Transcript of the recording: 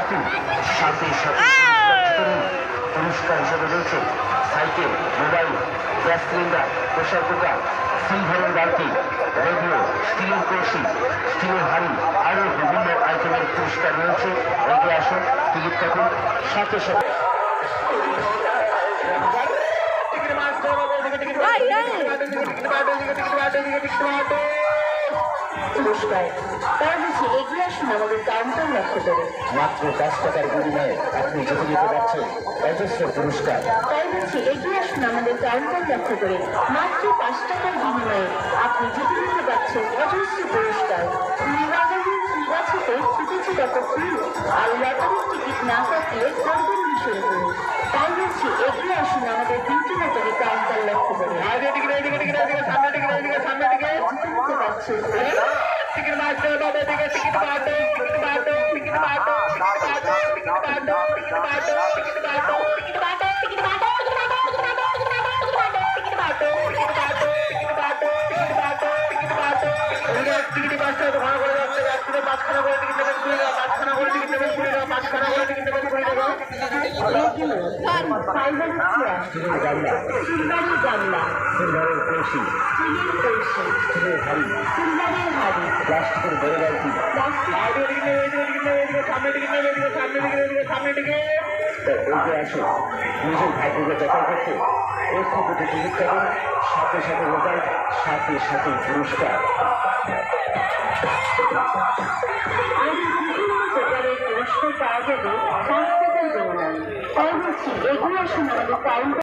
রাখুন। সাথে সাথে পুরস্কার হিসেবে রয়েছে cycle, mobile, gas cylinder, pressure cooker, সিলভারের বালতি, রেডিও, স্টিলের কলসি, স্টিলের হাঁড়ি, আরও বিভিন্ন আইটেমের পুরস্কার রয়েছে। এগিয়ে আসুন, টিকিট কাটুন। সাথে সাথে পুরস্কার তারা বলছে এগিয়ে আসুন আমাদের কাউন্টার লক্ষ্য করে। মাত্র 10 টাকার বিনিময়ে আপনি জিতে যেতে পারছেন অজস্র পুরস্কার। তাই বলছি এগিয়ে আসুন আমাদের কাউন্টার লক্ষ্য করে। মাত্র 5 টাকার বিনিময়ে আপনি জিতে নিতে পারছেন অজস্র পুরস্কার। নির্বাচনের নির্বাচিতে ছুটেছে কত ফুল আর লটারির টিকিট না কাটিয়ে করবেন ভীষণ ফুল। তাই বলছি এগিয়ে আসুন আমাদের বিউটি লটারি কাউন্টার লক্ষ্য করে। জিতে পারছেন সিলভারের গামলা, সিলভারের কলসি, স্টিলের কলসি, স্টিলের হাঁড়ি, সিলভারের হাড়ি, প্লাস্টিকের বড় বালতি। এগিয়ে আসুন নিজের ভাগ্যকে যাচাই করতে একটু টিকিট কাটুন। সাথে সাথে রেজাল্ট, সাথে সাথে পুরস্কার। আরো বিভিন্ন প্রকারের পুরস্কার পাওয়া যাবে স্বাস্থ্যকর দৌড়ান। তাই বলছি এগিয়ে আসুন আমাদের কাউন্টার